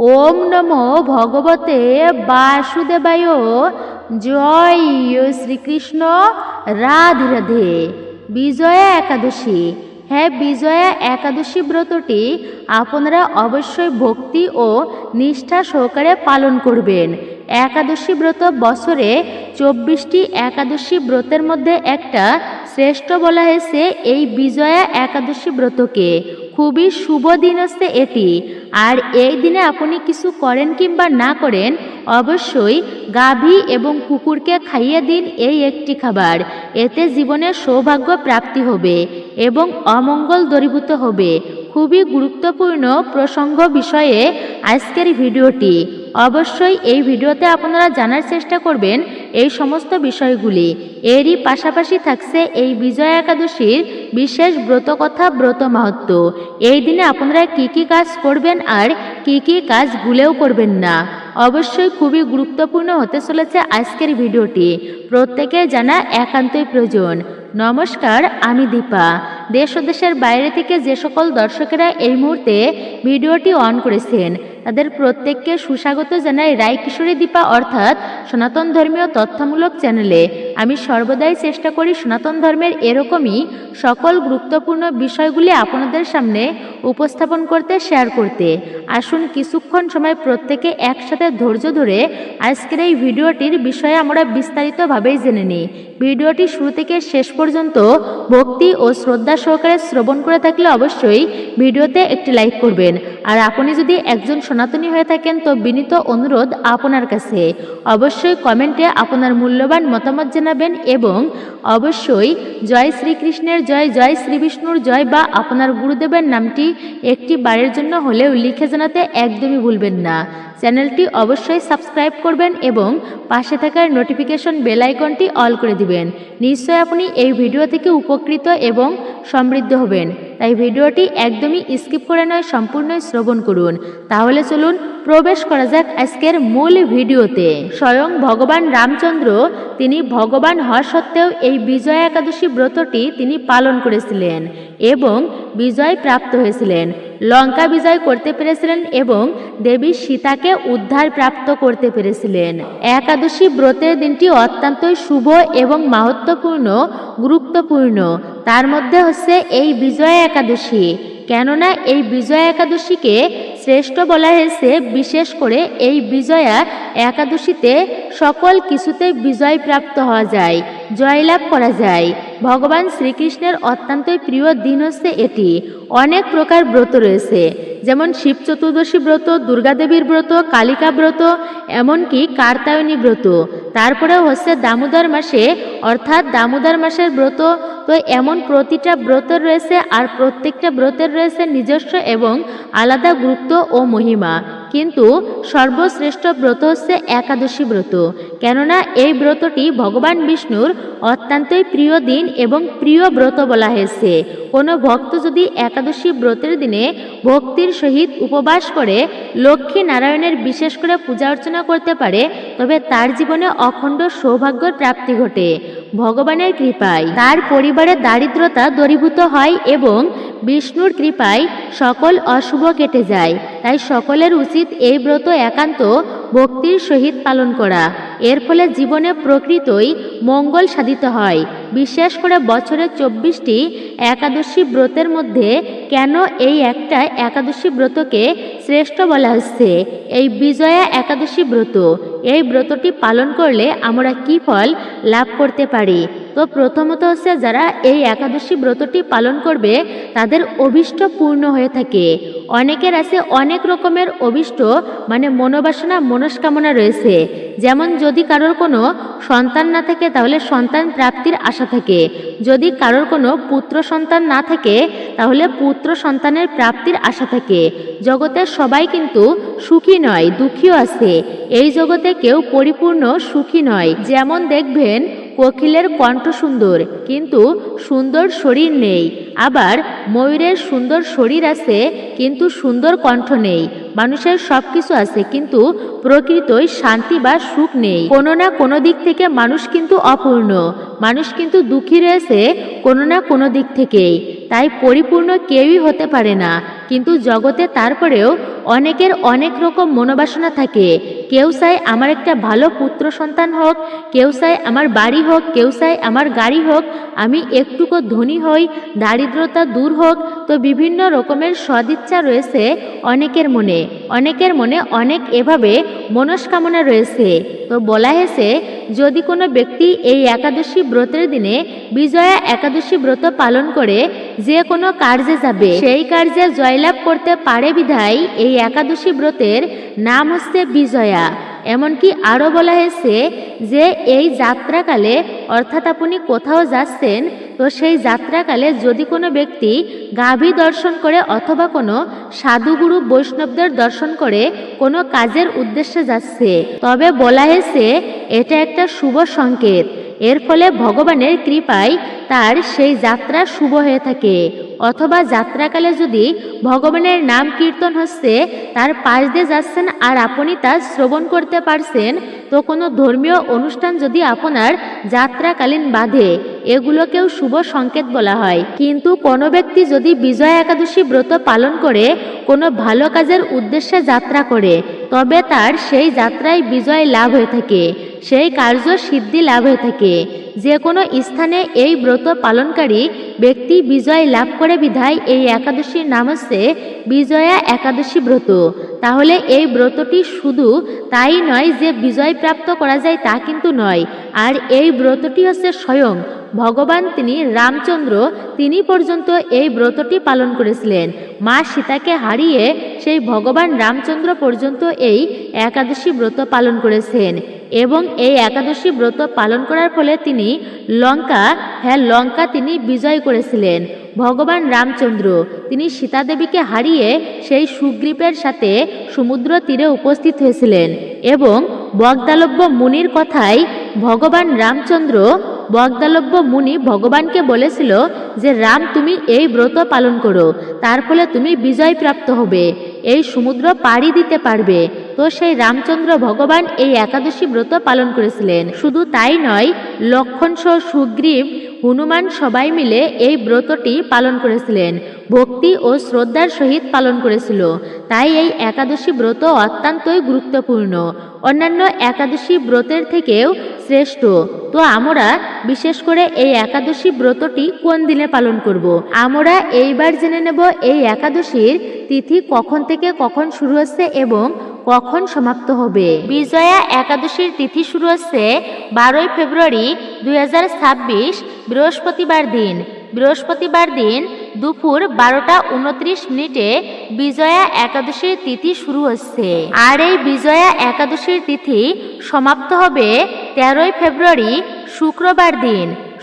ওম নমো ভগবতে বাসুদেবায়। জয় শ্রীকৃষ্ণ। রাধে রাধে। বিজয়া একাদশী। হ্যাঁ, বিজয়া একাদশী ব্রতটি আপনারা অবশ্যই ভক্তি ও নিষ্ঠা সহকারে পালন করবেন। একাদশী ব্রত বছরে 24টি একাদশী ব্রতের মধ্যে একটা শ্রেষ্ঠ বলা হয়েছে এই বিজয়া একাদশী ব্রতকে। খুবই শুভ দিন হচ্ছে এটি। আর এই দিনে আপনি কিছু করেন কিংবা না করেন, অবশ্যই গাভী এবং কুকুরকে খাইয়ে দিন এই একটি খাবার। এতে জীবনে সৌভাগ্য প্রাপ্তি হবে এবং অমঙ্গল দূরীভূত হবে। খুবই গুরুত্বপূর্ণ প্রসঙ্গ বিষয়ে আজকের ভিডিওটি। অবশ্যই এই ভিডিওতে আপনারা জানার চেষ্টা করবেন এই সমস্ত বিষয়গুলি। এরই পাশাপাশি থাকছে এই বিজয়া একাদশীর বিশেষ ব্রত কথা, ব্রত মাহাত্ম্য। এই দিনে আপনারা কি কি কাজ করবেন আর কি কি কাজ ভুলেও করবেন না। অবশ্যই খুবই গুরুত্বপূর্ণ হতে চলেছে আজকের ভিডিওটি। প্রত্যেকে জানা একান্তই প্রয়োজন। নমস্কার, আমি দীপা। দেশ ও দেশের বাইরে থেকে যে সকল দর্শকেরা এই মুহূর্তে ভিডিওটি অন করেছেন তাদের প্রত্যেককে সুস্বাগত জানাই রায় কিশোরী দীপা অর্থাৎ সনাতন ধর্মীয় তথ্যমূলক চ্যানেলে। আমি সর্বদাই চেষ্টা করি সনাতন ধর্মের এরকমই সকল গুরুত্বপূর্ণ বিষয়গুলি আপনাদের সামনে উপস্থাপন করতে, শেয়ার করতে। আসুন কিছুক্ষণ সময় প্রত্যেকে একসাথে ধৈর্য ধরে আজকের এই ভিডিওটির বিষয়ে আমরা বিস্তারিতভাবেই জেনে নিই। ভিডিওটি শুরু থেকে শেষ পর্যন্ত ভক্তি ও শ্রদ্ধা সহকারে শ্রবণ করে থাকলে অবশ্যই ভিডিওতে একটি লাইক করবেন। আর আপনি যদি একজন সনাতনী হয়ে থাকেন তো বিনীত অনুরোধ আপনার কাছে অবশ্যই কমেন্টে আপনার মূল্যবান মতামত জানাবেন এবং অবশ্যই জয় শ্রীকৃষ্ণের জয়, জয় শ্রী বিষ্ণুর জয় বা আপনার গুরুদেবের নামটি একটি বারের জন্য হলেও লিখে জানাতে একদমই ভুলবেন না। চ্যানেলটি অবশ্যই সাবস্ক্রাইব করবেন এবং পাশে থাকার নোটিফিকেশন বেল আইকনটি অল করে দিবেন। নিশ্চয় আপনি এই ভিডিও থেকে উপকৃত এবং সমৃদ্ধ হবেন। তাই ভিডিওটি একদমই স্কিপ করে নয়, সম্পূর্ণই শ্রবণ করুন। তাহলে চলুন প্রবেশ করা যাক আজকের মূল ভিডিওতে। স্বয়ং ভগবান রামচন্দ্র তিনি ভগবান হওয়া সত্ত্বেও এই বিজয়া একাদশী ব্রতটি তিনি পালন করেছিলেন এবং বিজয় প্রাপ্ত হয়েছিলেন। লঙ্কা বিজয় করতে পেরেছিলেন এবং দেবী সীতাকে উদ্ধার প্রাপ্ত করতে পেরেছিলেন। একাদশী ব্রতের দিনটি অত্যন্তই শুভ এবং মাহাত্ম্যপূর্ণ, গুরুত্বপূর্ণ। তার মধ্যে হচ্ছে এই বিজয়া একাদশী। কেননা এই বিজয়া একাদশীকে শ্রেষ্ঠ বলা হয়েছে, বিশেষ করে এই বিজয়া একাদশীতে সকল কিছুতে বিজয় প্রাপ্ত হওয়া যায়, জয়লাভ করা যায়। ভগবান শ্রীকৃষ্ণের অত্যন্তই প্রিয় দিন হচ্ছে এটি। অনেক প্রকার ব্রত রয়েছে, যেমন শিব চতুর্দশী ব্রত, দুর্গাদেবীর ব্রত, কালিকা ব্রত, এমনকি কার্তায়নী ব্রত। তারপরেও হচ্ছে দামোদর মাসে অর্থাৎ দামোদর মাসের ব্রত। তো এমন প্রতিটা ব্রত রয়েছে আর প্রত্যেকটা ব্রতের রয়েছে নিজস্ব এবং আলাদা গুরুত্ব ও মহিমা। কিন্তু সর্বশ্রেষ্ঠ ব্রত হচ্ছে একাদশী ব্রত। কেননা এই ব্রতটি ভগবান বিষ্ণুর অত্যন্তই প্রিয় দিন এবং প্রিয় ব্রত বলা হয়েছে। কোনো ভক্ত যদি একাদশী ব্রতের দিনে ভক্তির সহিত উপবাস করে লক্ষ্মী নারায়ণের বিশেষ করে পূজা অর্চনা করতে পারে, তবে তার জীবনে অখণ্ড সৌভাগ্যের প্রাপ্তি ঘটে। ভগবানের কৃপায় তার পরিবারের দারিদ্রতা দূরীভূত হয় এবং বিষ্ণুর কৃপায় সকল অশুভ কেটে যায়। তাই সকলের উচিত এই ব্রত একান্ত ভক্তির সহিত পালন করা। এর ফলে জীবনে প্রকৃতই মঙ্গল সাধিত হয়। বিশেষ করে বছরের 24টি একাদশী ব্রতের মধ্যে কেন এই একটা একাদশী ব্রতকে শ্রেষ্ঠ বলা হচ্ছে, এই বিজয়া একাদশী ব্রত। এই ব্রতটি পালন করলে আমরা কি ফল লাভ করতে পারি? তো প্রথমত হচ্ছে যারা এই একাদশী ব্রতটি পালন করবে তাদের অভীষ্ট পূর্ণ হয়ে থাকে। অনেকের আছে অনেক রকমের অভীষ্ট, মানে মনোবাসনা, মনস্কামনা রয়েছে। যেমন যদি কারোর কোনো সন্তান না থাকে তাহলে সন্তান প্রাপ্তির আশা থাকে। যদি কারোর কোনো পুত্র সন্তান না থাকে তাহলে পুত্র সন্তানের প্রাপ্তির আশা থাকে। জগতে সবাই কিন্তু সুখী নয়, দুঃখীও আছে। এই জগতে কেউ পরিপূর্ণ সুখী নয়। যেমন দেখবেন কোকিলের কণ্ঠ সুন্দর কিন্তু সুন্দর শরীর নেই, আবার ময়ূরের সুন্দর শরীর আছে কিন্তু সুন্দর কণ্ঠ নেই। মানুষের সব কিছু আছে কিন্তু প্রকৃতই শান্তি বা সুখ নেই। কোনো না কোনো দিক থেকে মানুষ কিন্তু অপূর্ণ, মানুষ কিন্তু দুঃখী রয়েছে কোনো না কোনো দিক থেকেই। তাই পরিপূর্ণ কেউই হতে পারে না। কিন্তু জগতে তারপরেও অনেকের অনেক রকম মনোবাসনা থাকে। কেউ চায় আমার একটা ভালো পুত্র সন্তান হোক, কেউ চায় আমার বাড়ি হোক, কেউ চায় আমার গাড়ি হোক, আমি একটুকু ধনী হই, দারিদ্রতা দূর হোক। তো বিভিন্ন রকমের সদিচ্ছা রয়েছে অনেকের মনে অনেক এভাবে মনস্কামনা রয়েছে। তো বলা হয়েছে যদি কোনো ব্যক্তি এই একাদশী ব্রতের দিনে বিজয়া একাদশী ব্রত পালন করে যে কোনো কার্যে যাবে, সেই কার্যে জয়লাভ করতে পারে বিধায় এই একাদশী ব্রতের নাম হচ্ছে বিজয়া। এমনকি আরও বলা হয়েছে যে এই যাত্রাকালে অর্থাৎ আপনি কোথাও যাচ্ছেন, তো সেই যাত্রাকালে যদি কোনো ব্যক্তি গাভী দর্শন করে অথবা কোনো সাধুগুরু বৈষ্ণবদের দর্শন করে কোনো কাজের উদ্দেশ্যে যাচ্ছে, তবে বলা হয়েছে এটা একটা শুভ সংকেত। এর ফলে ভগবানের কৃপায় তার সেই যাত্রা শুভ হয়ে থাকে। অথবা যাত্রাকালে যদি ভগবানের নাম কীর্তন হচ্ছে, তার পাশ দিয়ে যাচ্ছেন আর আপনি তা শ্রবণ করতে পারছেন, তো কোনো ধর্মীয় অনুষ্ঠান যদি আপনার যাত্রাকালীন বাধে, এগুলোকেও শুভ সংকেত বলা হয়। কিন্তু কোনো ব্যক্তি যদি বিজয়া একাদশী ব্রত পালন করে কোনো ভালো কাজের উদ্দেশ্যে যাত্রা করে, তবে তার সেই যাত্রায় বিজয় লাভ হয়ে থাকে, সেই কার্য সিদ্ধি লাভ হয়ে থাকে। যে কোনো স্থানে এই ব্রত পালনকারী ব্যক্তি বিজয় লাভ করে বিধায় এই একাদশীর নাম হচ্ছে বিজয়া একাদশী ব্রত। তাহলে এই ব্রতটি শুধু তাই নয় যে বিজয় প্রাপ্ত করা যায় তা কিন্তু নয়, আর এই ব্রতটি হচ্ছে স্বয়ং ভগবান তিনি রামচন্দ্র তিনি পর্যন্ত এই ব্রতটি পালন করেছিলেন। মা সীতাকে হারিয়ে সেই ভগবান রামচন্দ্র পর্যন্ত এই একাদশী ব্রত পালন করেছেন। এবং এই একাদশী ব্রত পালন করার ফলে তিনি লঙ্কা তিনি বিজয় করেছিলেন। ভগবান রামচন্দ্র তিনি সীতাদেবীকে হারিয়ে সেই সুগ্রীবের সাথে সমুদ্র তীরে উপস্থিত হয়েছিলেন। এবং বগদালব্য মুনির কথায় ভগবান রামচন্দ্র বগদালব্য মুনি ভগবানকে বলেছিল যে রাম তুমি এই ব্রত পালন করো, তার ফলে তুমি বিজয় প্রাপ্ত হবে, এই সমুদ্র পাড়ি দিতে পারবে। তো সেই রামচন্দ্র ভগবান এই একাদশী ব্রত পালন করেছিলেন। শুধু তাই নয়, লক্ষণ সহ সুগ্রীব হনুমান সবাই মিলে এই ব্রতটি পালন করেছিলেন, ভক্তি ও শ্রদ্ধার সহিত পালন করেছিল। তাই এই একাদশী ব্রত অত্যন্তই গুরুত্বপূর্ণ, অন্যান্য একাদশী ব্রতের থেকেও শ্রেষ্ঠ। তো আমরা বিশেষ করে এই একাদশী ব্রতটি কোন দিনে পালন করব, আমরা এইবার জেনে নেব এই একাদশীর তিথি কখন থেকে কখন শুরু হচ্ছে এবং কখন সমাপ্ত হবে। বিজয়া একাদশীর তিথি শুরু হচ্ছে 12 ফেব্রুয়ারি 2026 বৃহস্পতিবার দিন দুপুর 12:29 বিজয়া একাদশীর তিথি শুরু হচ্ছে। আর এই বিজয়া একাদশীর তিথি সমাপ্ত হবে 13 ফেব্রুয়ারি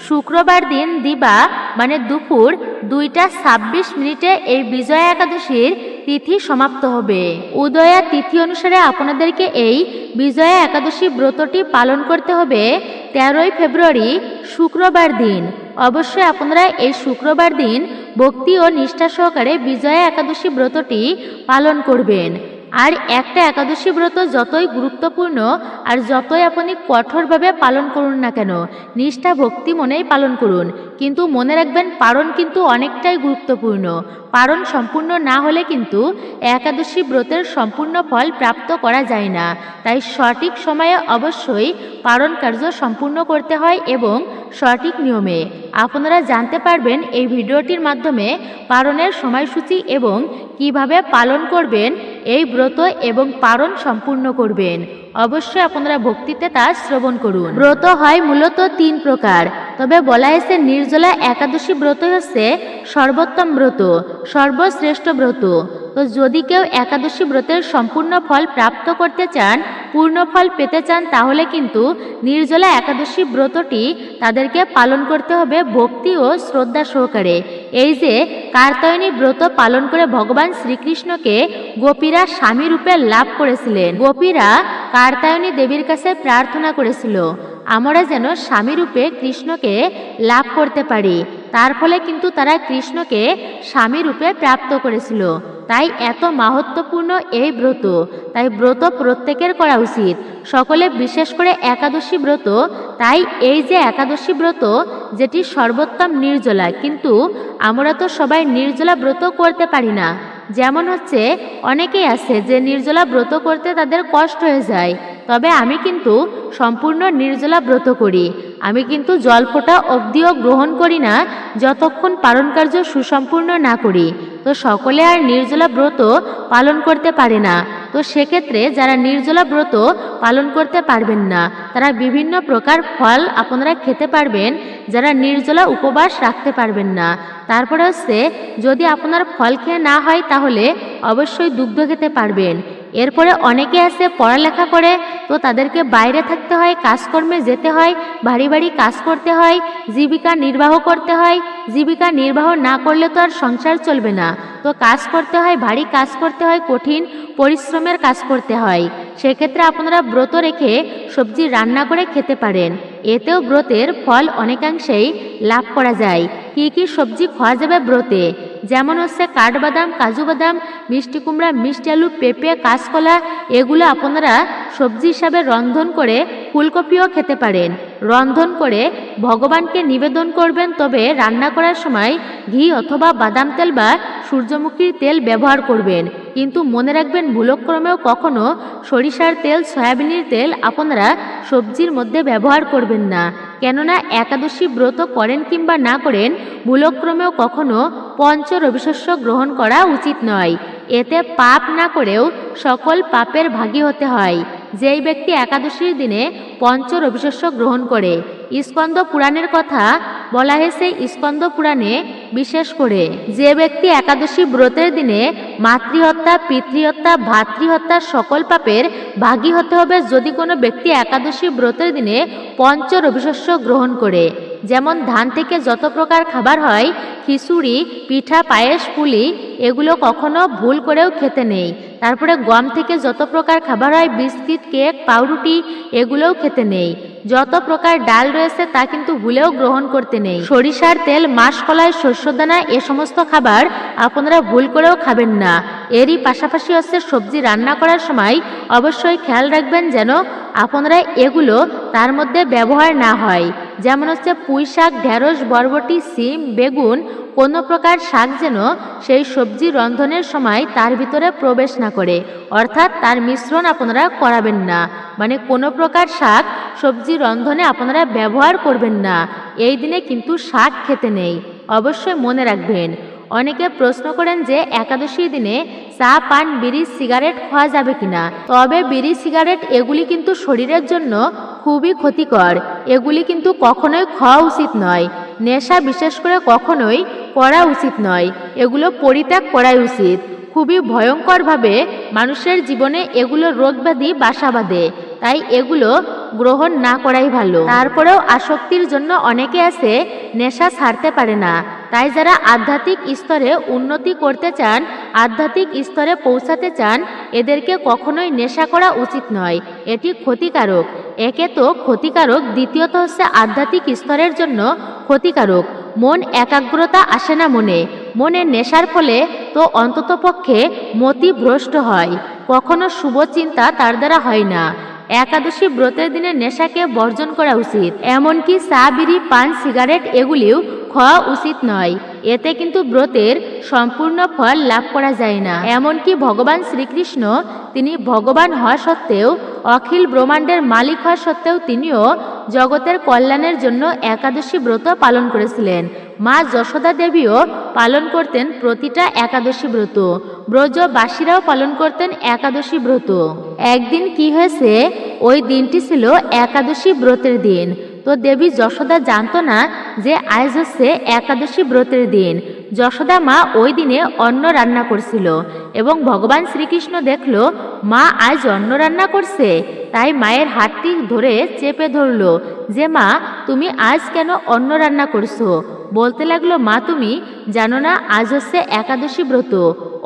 শুক্রবার দিন দিবা মানে দুপুর 2:26 এই বিজয়া একাদশীর তিথি সমাপ্ত হবে। উদয়া তিথি অনুসারে আপনাদেরকে এই বিজয়া একাদশী ব্রতটি পালন করতে হবে 13 ফেব্রুয়ারি শুক্রবার দিন। অবশ্যই আপনারা এই শুক্রবার দিন ভক্তি ও নিষ্ঠা সহকারে বিজয়া একাদশী ব্রতটি পালন করবেন। আর একটা একাদশী ব্রত যতই গুরুত্বপূর্ণ আর যতই আপনি কঠোরভাবে পালন করুন না কেন, নিষ্ঠা ভক্তি মনেই পালন করুন, কিন্তু মনে রাখবেন পারণ কিন্তু অনেকটাই গুরুত্বপূর্ণ। পারণ সম্পূর্ণ না হলে কিন্তু একাদশী ব্রতের সম্পূর্ণ ফল প্রাপ্ত করা যায় না। তাই সঠিক সময়ে অবশ্যই পারণ কার্য সম্পূর্ণ করতে হয় এবং সঠিক নিয়মে। আপনারা জানতে পারবেন এই ভিডিওটির মাধ্যমে পারণের সময়সূচি এবং কিভাবে পালন করবেন এই ব্রত এবং পারণ সম্পূর্ণ করবেন। অবশ্যই আপনারা ভক্তিতে তা শ্রবণ করুন। ব্রত হয় মূলত 3 প্রকার, তবে বলা হয়েছে নির্জলা একাদশী ব্রত হচ্ছে সর্বোত্তম ব্রত, সর্বশ্রেষ্ঠ ব্রত। তো যদি কেউ একাদশী ব্রতের সম্পূর্ণ ফল প্রাপ্ত করতে চান, পূর্ণ ফল পেতে চান, তাহলে কিন্তু নির্জলা একাদশী ব্রতটি তাদেরকে পালন করতে হবে ভক্তি ও শ্রদ্ধা সহকারে। এই যে কার্তায়নী ব্রত পালন করে ভগবান শ্রীকৃষ্ণকে গোপীরা স্বামী রূপে লাভ করেছিলেন। গোপীরা কার্তায়নী দেবীর কাছে প্রার্থনা করেছিল আমরা যেন স্বামী রূপে কৃষ্ণকে লাভ করতে পারি। তার ফলে কিন্তু তারা কৃষ্ণকে স্বামী রূপে প্রাপ্ত করেছিল। তাই এত মাহাত্ম্যপূর্ণ এই ব্রত, তাই ব্রত প্রত্যেকের করা উচিত, সকলে বিশেষ করে একাদশী ব্রত। তাই এই যে একাদশী ব্রত যেটি সর্বোত্তম নির্জলা, কিন্তু আমরা তো সবাই নির্জলা ব্রত করতে পারি না। যেমন হচ্ছে অনেকেই আছে যে নির্জলা ব্রত করতে তাদের কষ্ট হয়ে যায়, তবে আমি কিন্তু সম্পূর্ণ নির্জলা ব্রত করি। আমি কিন্তু জল ফোঁটা অবধিও গ্রহণ করি না যতক্ষণ পালন কার্য সুসম্পূর্ণ না করি। তো সকলে আর নির্জলা ব্রত পালন করতে পারে না। তো সেক্ষেত্রে যারা নির্জলা ব্রত পালন করতে পারবেন না তারা বিভিন্ন প্রকার ফল আপনারা খেতে পারবেন, যারা নির্জলা উপবাস রাখতে পারবেন না। তারপরে হচ্ছে যদি আপনার ফল খেয়ে না হয় তাহলে অবশ্যই দুগ্ধ খেতে পারবেন। এরপরে অনেকে আছে পড়ালেখা করে, তো তাদেরকে বাইরে থাকতে হয়, কাজকর্মে যেতে হয়, বাড়ি বাড়ি কাজ করতে হয়, জীবিকা নির্বাহ করতে হয়। জীবিকা নির্বাহ না করলে তো আর সংসার চলবে না। তো কাজ করতে হয়, ভারী কাজ করতে হয়, কঠিন পরিশ্রমের কাজ করতে হয়। সেক্ষেত্রে আপনারা ব্রত রেখে সবজি রান্না করে খেতে পারেন। এতেও ব্রতের ফল অনেকাংশেই লাভ করা যায়। কি কি সবজি খাওয়া যাবে ব্রতে? যেমন হচ্ছে কাঠবাদাম, কাজু বাদাম, মিষ্টি কুমড়া, মিষ্টি আলু, পেঁপে, কাঁচকলা, এগুলো আপনারা সবজি হিসাবে রন্ধন করে, ফুলকপিও খেতে পারেন। রন্ধন করে ভগবানকে নিবেদন করবেন, তবে রান্না করার সময় ঘি অথবা বাদাম তেল বা সূর্যমুখীর তেল ব্যবহার করবেন। কিন্তু মনে রাখবেন ভুলক্রমেও কখনো সরিষার তেল, সয়াবিনের তেল আপনারা সবজির মধ্যে ব্যবহার করবেন না। কেননা একাদশী ব্রত করেন কিংবা না করেন, ভুলক্রমেও কখনো পঞ্চ রবিশস্য গ্রহণ করা উচিত নয়। এতে পাপ না করেও সকল পাপের ভাগী হতে হয়। যেই ব্যক্তি একাদশীর দিনে পঞ্চ রবিশস্য গ্রহণ করে, স্কন্দ পুরাণের কথা বলা হয়েছে স্কন্দ পুরাণে, বিশেষ করে যে ব্যক্তি একাদশী ব্রতের দিনে মাতৃহত্যা, পিতৃহত্যা, ভাতৃহত্যা সকল পাপের ভাগী হতে হবে যদি কোনো ব্যক্তি একাদশী ব্রতের দিনে পঞ্চ রবিশস্য গ্রহণ করে। যেমন ধান থেকে যত প্রকার খাবার হয়, খিচুড়ি, পিঠা, পায়েস, পুলি, এগুলো কখনো ভুল করেও খেতে নেই। তারপরে গম থেকে যত প্রকার খাবার হয়, বিস্কিট, কেক, পাউরুটি, এগুলোও খেতে নেই। যত প্রকার ডাল রয়েছে তা কিন্তু ভুলেও গ্রহণ করতে নেই। সরিষার তেল, মাসকলাই, শস্যদানা, এ সমস্ত খাবার আপনারা ভুল করেও খাবেন না। এরই পাশাপাশি হচ্ছে সবজি রান্না করার সময় অবশ্যই খেয়াল রাখবেন যেন আপনারা এগুলো তার মধ্যে ব্যবহার না হয়। যেমন হচ্ছে পুঁই শাক, ঢেঁড়স, বরবটি, সিম, বেগুন, কোনো প্রকার শাক যেন সেই সবজি রন্ধনের সময় তার ভিতরে প্রবেশ না করে, অর্থাৎ তার মিশ্রণ আপনারা করাবেন না। মানে কোনো প্রকার শাক সবজি রন্ধনে আপনারা ব্যবহার করবেন না। এই দিনে কিন্তু শাক খেতে নেই, অবশ্যই মনে রাখবেন। অনেকে প্রশ্ন করেন যে একাদশীর দিনে চা, পান, বিড়ি, সিগারেট খাওয়া যাবে কিনা। তবে বিড়ি, সিগারেট এগুলি কিন্তু শরীরের জন্য খুবই ক্ষতিকর। এগুলি কিন্তু কখনোই খাওয়া উচিত নয়। নেশা বিশেষ করে কখনোই করা উচিত নয়। এগুলো পরিত্যাগ করাই উচিত। খুবই ভয়ঙ্করভাবে মানুষের জীবনে এগুলো রোগ ব্যাধি বাসা বাঁধে, তাই এগুলো গ্রহণ না করাই ভালো। তারপরেও আসক্তির জন্য অনেকে আছে নেশা ছাড়তে পারে না। তাই যারা আধ্যাত্মিক স্তরে উন্নতি করতে চান, আধ্যাত্মিক স্তরে পৌঁছাতে চান, এদেরকে কখনোই নেশা করা উচিত নয়। এটি ক্ষতিকারক। একে তো ক্ষতিকারক, দ্বিতীয়ত হচ্ছে আধ্যাত্মিক স্তরের জন্য ক্ষতিকারক। মন একাগ্রতা আসে না মনে নেশার ফলে তো অন্ততপক্ষে মতি ভ্রষ্ট হয়, কখনো শুভ চিন্তা তার দ্বারা হয় না। একাদশী ব্রতের দিনে নেশাকে বর্জন করা উচিত। এমনকি চা, বিড়ি, পান, সিগারেট এগুলিও খাওয়া উচিত নয়। এতে কিন্তু ব্রতের সম্পূর্ণ ফল লাভ করা যায় না। এমনকি ভগবান শ্রীকৃষ্ণ, তিনি ভগবান হওয়া সত্ত্বেও, অখিল ব্রহ্মাণ্ডের মালিক হওয়া সত্ত্বেও তিনিও জগতের কল্যাণের জন্য একাদশী ব্রত পালন করেছিলেন। মা যশোদা দেবীও পালন করতেন প্রতিটা একাদশী ব্রত। ব্রজবাসীরাও পালন করতেন একাদশী ব্রত। একদিন কি হয়েছে, ওই দিনটি ছিল একাদশী ব্রতের দিন। তো দেবী যশোদা জানতো না যে আজ হচ্ছে একাদশী ব্রতের দিন। যশোদা মা ওই দিনে অন্ন রান্না করছিল এবং ভগবান শ্রীকৃষ্ণ দেখলো মা আজ অন্ন রান্না করছে। তাই মায়ের হাতটি ধরে চেপে ধরলো যে মা, তুমি আজ কেন অন্ন রান্না করছো? বলতে লাগলো, মা তুমি জানো না আজ হচ্ছে একাদশী ব্রত,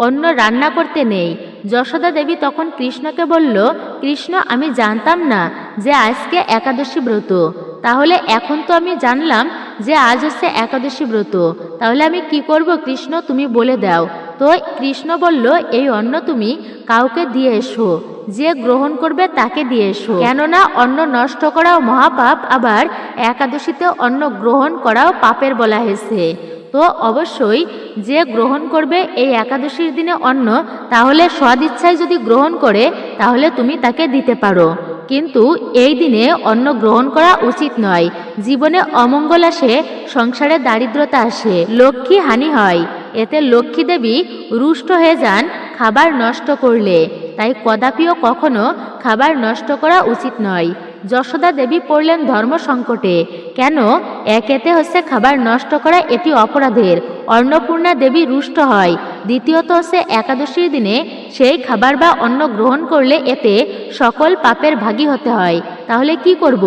অন্ন রান্না করতে নেই। যশোদা দেবী তখন কৃষ্ণকে বলল, কৃষ্ণ, আমি জানতাম না যে আজকে একাদশী ব্রত। তাহলে এখন তো আমি জানলাম যে আজ হচ্ছে একাদশী ব্রত, তাহলে আমি কি করব কৃষ্ণ, তুমি বলে দাও। তো কৃষ্ণ বলল, এই অন্ন তুমি কাউকে দিয়ে এসো, যে গ্রহণ করবে তাকে দিয়ে এসো। কেননা অন্ন নষ্ট করাও মহাপাপ, আবার একাদশীতে অন্ন গ্রহণ করাও পাপের বলা হয়েছে। তো তো অবশ্যই যে গ্রহণ করবে এই একাদশীর দিনে অন্ন, তাহলে সদিচ্ছায় যদি গ্রহণ করে তাহলে তুমি তাকে দিতে পারো, কিন্তু এই দিনে অন্ন গ্রহণ করা উচিত নয়। জীবনে অমঙ্গল আসে, সংসারে দারিদ্রতা আসে, লক্ষ্মী হানি হয়, এতে লক্ষ্মী দেবী রুষ্ট হয়ে যান খাবার নষ্ট করলে। তাই কদাপিও কখনো খাবার নষ্ট করা উচিত নয়। যশোদা দেবী পড়লেন ধর্ম সংকটে। কেন? একেতে হচ্ছে খাবার নষ্ট করা এটি অপরাধের, অন্নপূর্ণা দেবী রুষ্ট হয়। দ্বিতীয়ত হচ্ছে একাদশীর দিনে সেই খাবার বা অন্ন গ্রহণ করলে এতে সকল পাপের ভাগী হতে হয়। তাহলে কি করব?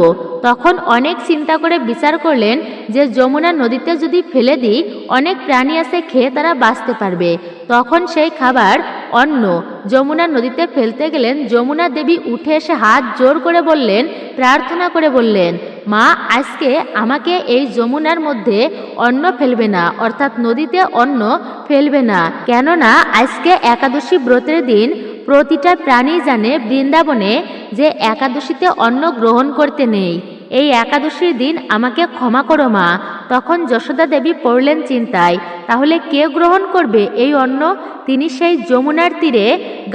তখন অনেক চিন্তা করে বিচার করলেন যে যমুনা নদীতে যদি ফেলে দিই, অনেক প্রাণী আছে খেয়ে তারা বাঁচতে পারবে। তখন সেই খাবার অন্ন যমুনা নদীতে ফেলতে গেলেন। যমুনা দেবী উঠে এসে হাত জোর করে বললেন, প্রার্থনা করে বললেন, মা আজকে আমাকে এই যমুনার মধ্যে অন্ন ফেলবে না, অর্থাৎ নদীতে অন্ন ফেলবে না। কেননা আজকে একাদশী ব্রতের দিন প্রতিটা প্রাণী জানে বৃন্দাবনে যে একাদশীতে অন্ন গ্রহণ করতে নেই। এই একাদশীর দিন আমাকে ক্ষমা করো মা। তখন যশোদা দেবী পড়লেন চিন্তায়, তাহলে কে গ্রহণ করবে এই অন্ন? তিনি সেই যমুনার তীরে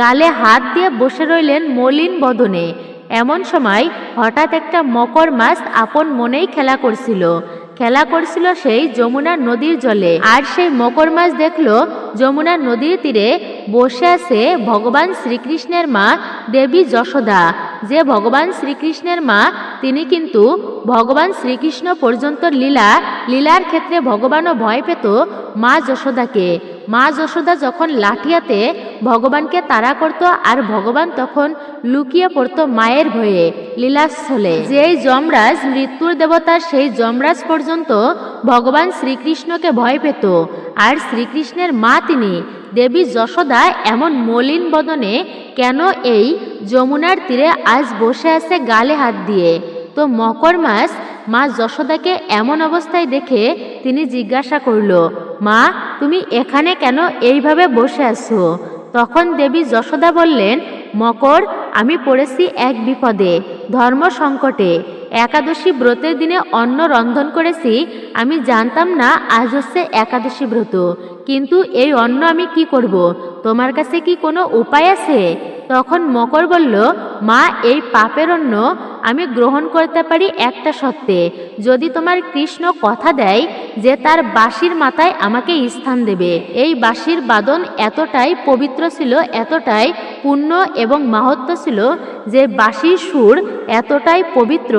গালে হাত দিয়ে বসে রইলেন মলিন বদনে। এমন সময় হঠাৎ একটা মকর মাছ আপন মনেই খেলা করছিল সেই যমুনা নদীর জলে। আর সেই মকর মাছ দেখলো যমুনা নদীর তীরে বসে আছে ভগবান শ্রীকৃষ্ণের মা দেবী যশোদা। যে ভগবান শ্রীকৃষ্ণের মা, তিনি কিন্তু ভগবান শ্রীকৃষ্ণ পর্যন্ত লীলার ক্ষেত্রে ভগবানও ভয় পেত মা যশোদাকে। মা যশোদা যখন লাঠিয়াতে ভগবানকে তাড়া করত, আর ভগবান তখন লুকিয়ে পড়ত মায়ের ভয়ে লীলাস্থলে। যেই যমরাজ মৃত্যুর দেবতা, সেই যমরাজ পর্যন্ত ভগবান শ্রীকৃষ্ণকে ভয় পেত। আর শ্রীকৃষ্ণের মা তিনি দেবী যশোদা এমন মলিন বদনে কেন এই যমুনার তীরে আজ বসে আছে গালে হাত দিয়ে? তো মকর মাছ মা যশোদাকে এমন অবস্থায় দেখে তিনি জিজ্ঞাসা করল, মা তুমি এখানে কেন এইভাবে বসে আছো? তখন দেবী যশোদা বললেন, মকর, আমি পড়েছি এক বিপদে, ধর্ম সংকটে। একাদশী ব্রতের দিনে অন্ন রন্ধন করেছি, আমি জানতাম না আজ হচ্ছে একাদশী ব্রত, কিন্তু এই অন্ন আমি কি করব? তোমার কাছে কি কোনো উপায় আছে? তখন মকর বলল, মা এই পাপের অন্ন আমি গ্রহণ করতে পারি একটা শর্তে, যদি তোমার কৃষ্ণ কথা দেয় যে তার বাঁশির মাথায় আমাকে স্থান দেবে। এই বাঁশির বাদন এতটাই পবিত্র ছিল, এতটাই পুণ্য এবং মাহাত্ম্য ছিল যে বাঁশির সুর এতটাই পবিত্র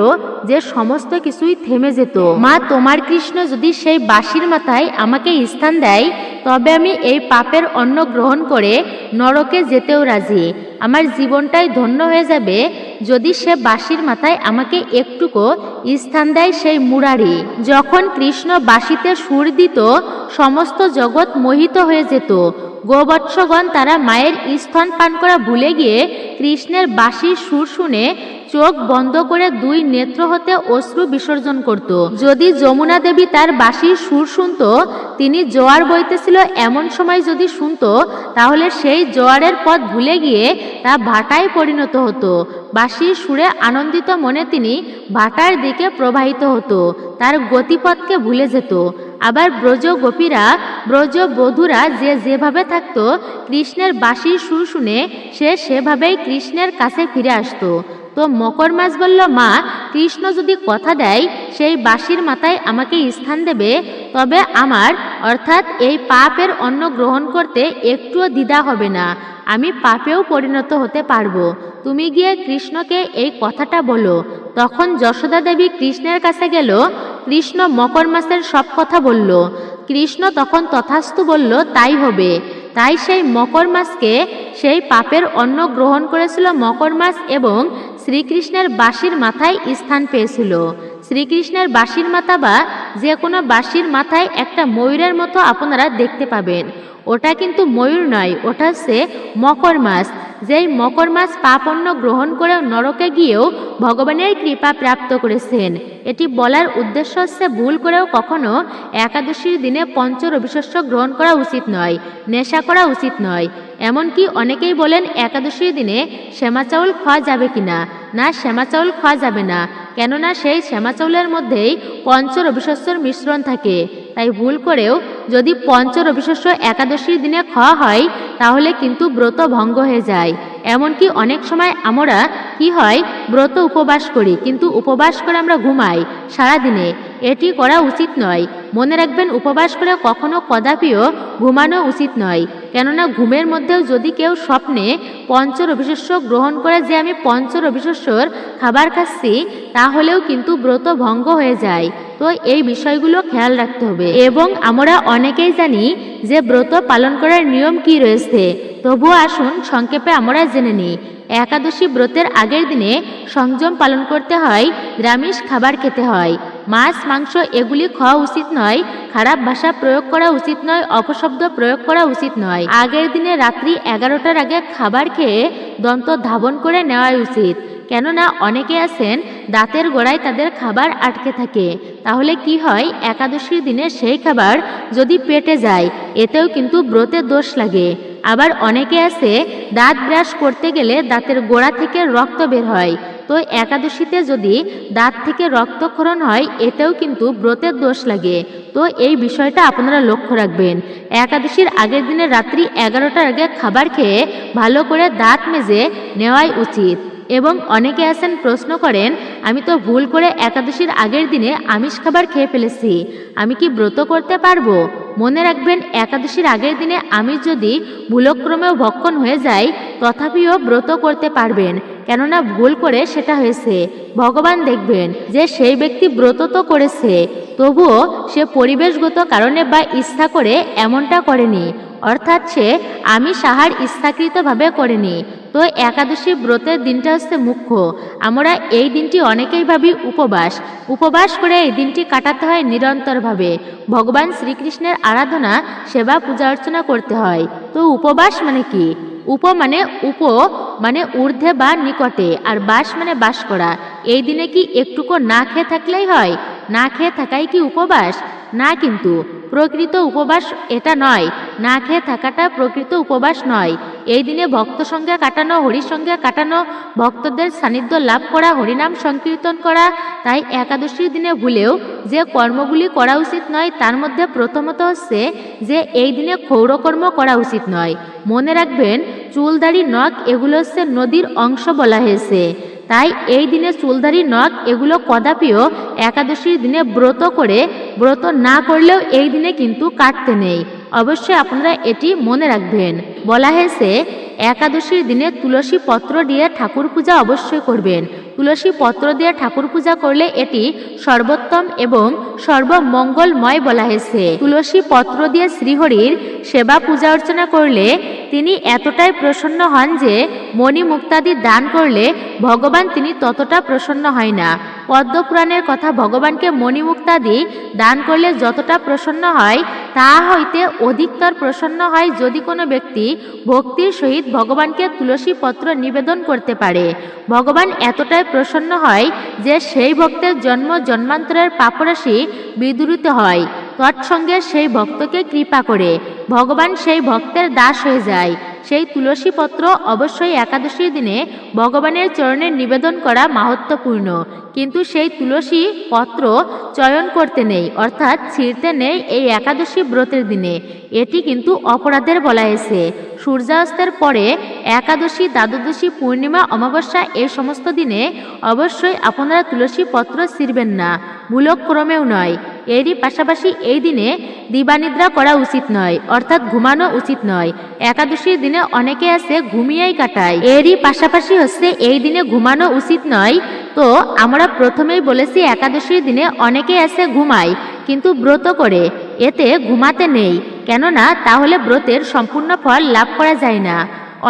যে সমস্ত কিছুই থেমে যেত। মা তোমার কৃষ্ণ যদি সেই বাঁশির মাথায় আমাকে স্থান দেয়, তবে আমি এই পাপের অন্ন গ্রহণ করে নরকে যেতেও রাজি। আমার জীবনটাই ধন্য হয়ে যাবে যদি সে বাঁশির মাথায় আমাকে একটুকু স্থান দেয় সেই মুরারি। যখন কৃষ্ণ বাঁশিতে সুর দিত, সমস্ত জগৎ মোহিত হয়ে যেত। গোবৎসগণ তারা মায়ের স্তন পান করা ভুলে গিয়ে কৃষ্ণের বাঁশির সুর শুনে চোখ বন্ধ করে দুই নেত্র হতে অশ্রু বিসর্জন করত। যদি যমুনা দেবী তার বাঁশির সুর শুনত, তিনি জোয়ার বইতেছিল এমন সময় যদি শুনত, তাহলে সেই জোয়ারের পথ ভুলে গিয়ে তা ভাটায় পরিণত হতো। বাঁশির সুরে আনন্দিত মনে তিনি ভাটার দিকে প্রবাহিত হতো, তার গতিপথকে ভুলে যেত। আবার ব্রজ গোপীরা, ব্রজ বধূরা যে যেভাবে থাকতো, কৃষ্ণের বাঁশির সুর শুনে সে সেভাবেই কৃষ্ণের কাছে ফিরে আসতো। তো মকর মাছ বলল, মা কৃষ্ণ যদি কথা দেয় সেই বাঁশির মাথায় আমাকে স্থান দেবে, তবে আমার অর্থাৎ এই পাপের অন্ন গ্রহণ করতে একটুও দ্বিধা হবে না, আমি পাপেও পরিণত হতে পারবো। তুমি গিয়ে কৃষ্ণকে এই কথাটা বলো। তখন যশোদা দেবী কৃষ্ণের কাছে গেল। কৃষ্ণ মকর মাছের সব কথা বলল। কৃষ্ণ তখন তথাস্তু বলল, তাই হবে। তাই সেই মকর মাছকে সেই পাপের অন্ন গ্রহণ করেছিল মকর মাছ এবং শ্রীকৃষ্ণের বাঁশির মাথায় স্থান পেয়েছিল। শ্রীকৃষ্ণের বাঁশির মাথা বা যে কোনো বাঁশির মাথায় একটা ময়ূরের মতো আপনারা দেখতে পাবেন। ওটা কিন্তু ময়ূর নয়, ওটা হচ্ছে মকর মাছ। যেই মকর মাছ পাপন্য গ্রহণ করেও নরকে গিয়েও ভগবানের কৃপা প্রাপ্ত করেছেন। এটি বলার উদ্দেশ্য হচ্ছে ভুল করেও কখনো একাদশীর দিনে পঞ্চ রবিশস্য গ্রহণ করা উচিত নয়, নেশা করা উচিত নয়। এমনকি অনেকেই বলেন একাদশীর দিনে শ্যামা চাউল খাওয়া যাবে কিনা। না, শ্যামা চাউল খাওয়া যাবে না, কেননা সেই শ্যামা চাউলের মধ্যেই পঞ্চ রবিশস্যর মিশ্রণ থাকে। তাই ভুল করেও যদি পঞ্চ রবিশস্য একাদশীর দিনে খাওয়া হয় তাহলে কিন্তু ব্রত ভঙ্গ হয়ে যায়। এমনকি অনেক সময় আমরা কি হয়, ব্রত উপবাস করি, কিন্তু উপবাস করে আমরা ঘুমাই সারাদিনে। এটি করা উচিত নয়। মনে রাখবেন, উপবাস করে কখনো কদাপিও ঘুমানো উচিত নয়। কেননা ঘুমের মধ্যেও যদি কেউ স্বপ্নে পঞ্চ রবিশস্য গ্রহণ করে যে আমি পঞ্চ রবিশস্যর খাবার খাচ্ছি, তাহলেও কিন্তু ব্রত ভঙ্গ হয়ে যায়। তো এই বিষয়গুলো খেয়াল রাখতে হবে। এবং আমরা অনেকেই জানি যে ব্রত পালন করার নিয়ম কি রয়েছে, তবুও আসুন সংক্ষেপে আমরা জেনে নিই। একাদশী ব্রতের আগের দিনে সংযম পালন করতে হয়, নিরামিষ খাবার খেতে হয়, মাছ মাংস এগুলি খাওয়া উচিত নয়, খারাপ ভাষা প্রয়োগ করা উচিত নয়, অপশব্দ প্রয়োগ করা উচিত নয়। আগের দিনে রাত্রি 11টার আগে খাবার খেয়ে দন্ত ধাবন করে নেওয়াই উচিত। কেননা অনেকে আছেন দাঁতের গোড়ায় তাদের খাবার আটকে থাকে, তাহলে কি হয়, একাদশীর দিনে সেই খাবার যদি পেটে যায় এতেও কিন্তু ব্রতে দোষ লাগে। আবার অনেকে আছে দাঁত ব্রাশ করতে গেলে দাঁতের গোড়া থেকে রক্ত বের হয়, তো একাদশীতে যদি দাঁত থেকে রক্তক্ষরণ হয় এতেও কিন্তু ব্রতের দোষ লাগে। তো এই বিষয়টা আপনারা লক্ষ্য রাখবেন। একাদশীর আগের দিনে রাত্রি 11টার আগে খাবার খেয়ে ভালো করে দাঁত মেজে নেওয়াই উচিত। এবং অনেকে আছেন প্রশ্ন করেন, আমি তো ভুল করে একাদশীর আগের দিনে আমিষ খাবার খেয়ে ফেলেছি, আমি কি ব্রত করতে পারবো? মনে রাখবেন, একাদশীর আগের দিনে আমিষ যদি ভুলক্রমেও ভক্ষণ হয়ে যায় তথাপিও ব্রত করতে পারবেন। কেননা ভুল করে সেটা হয়েছে, ভগবান দেখবেন যে সেই ব্যক্তি ব্রত তো করেছে, তবুও সে পরিবেশগত কারণে বা ইচ্ছা করে এমনটা করেনি, অর্থাৎ সে আমিষ আহার ইচ্ছাকৃতভাবে করেনি। তো একাদশী ব্রতের দিনটা হচ্ছে মুখ্য। আমরা এই দিনটি অনেকেই ভাবি উপবাস করে এই দিনটি কাটাতে হয় নিরন্তরভাবে। ভগবান শ্রীকৃষ্ণের আরাধনা, সেবা, পূজা অর্চনা করতে হয়। তো উপবাস মানে কি? উপ মানে ঊর্ধ্বে বা নিকটে, আর বাস মানে বাস করা। এই দিনে কি একটুকু না খেয়ে থাকলেই হয়? না খেয়ে থাকাই কি উপবাস? না, কিন্তু প্রকৃত উপবাস এটা নয়। না খেয়ে থাকাটা প্রকৃত উপবাস নয়। এই দিনে ভক্ত সঙ্গে কাটানো, হরির সঙ্গে কাটানো, ভক্তদের সান্নিধ্য লাভ করা, হরিনাম সংকীর্তন করা। তাই একাদশীর দিনে ভুলেও যে কর্মগুলি করা উচিত নয় তার মধ্যে প্রথমত হচ্ছে যে এই দিনে ক্ষৌরকর্ম করা উচিত নয়। মনে রাখবেন, চুলদাড়ি, নখ এগুলো হচ্ছে নদীর অংশ বলা হয়েছে। তাই এই দিনে চুলদাড়ি, নখ এগুলো কদাপিও একাদশীর দিনে ব্রত না করলেও এই দিনে কিন্তু কাটতে নেই। অবশ্যই আপনারা এটি মনে রাখবেন। বলা হয়েছে একাদশীর দিনে তুলসী পত্র দিয়ে ঠাকুর পূজা অবশ্যই করবেন। তুলসী পত্র দিয়ে ঠাকুর পূজা করলে এটি সর্বোত্তম এবং সর্বমঙ্গলময় বলা হয়েছে। তুলসী পত্র দিয়ে শ্রীহরির সেবা পূজা অর্চনা করলে তিনি এতটাই প্রসন্ন হন যে মণি মুক্তাদি দান করলে ভগবান তিনি ততটা প্রসন্ন হয় না। পদ্মপুরাণের কথা, ভগবানকে মণিমুক্তাদি দান করলে যতটা প্রসন্ন হয় তা হইতে অধিকতর প্রসন্ন হয় যদি কোনো ব্যক্তি ভক্তির সহিত ভগবানকে তুলসী পত্র নিবেদন করতে পারে। ভগবান এতটাই প্রসন্ন হয় যে সেই ভক্তের জন্ম জন্মান্তরের পাপরাশি বিদূরিত হয়, তৎসঙ্গে সেই ভক্তকে কৃপা করে ভগবান সেই ভক্তের দাস হয়ে যায়। সেই তুলসী পত্র অবশ্যই একাদশীর দিনে ভগবানের চরণে নিবেদন করা মাহাত্ম্যপূর্ণ, কিন্তু সেই তুলসী পত্র চয়ন করতে নেই, অর্থাৎ ছিঁড়তে নেই এই একাদশী ব্রতের দিনে। এটি কিন্তু অপরাধের বলা হয়েছে। সূর্যাস্তের পরে একাদশী, দ্বাদশী, পূর্ণিমা, অমাবস্যা এই সমস্ত দিনে অবশ্যই আপনারা তুলসী পত্র ছিঁড়বেন না, ভুলক্রমেও নয়। এরই পাশাপাশি এই দিনে দিবানিদ্রা করা উচিত নয়, অর্থাৎ ঘুমানো উচিত নয়। একাদশীর দিনে অনেকে আছে ঘুমিয়েই কাটায়, এরই পাশাপাশি হচ্ছে এই দিনে ঘুমানো উচিত নয়। তো আমরা প্রথমেই বলেছি একাদশীর দিনে অনেকে আছে ঘুমায় কিন্তু ব্রত করে, এতে ঘুমাতে নেই, কেননা তাহলে ব্রতের সম্পূর্ণ ফল লাভ করা যায় না।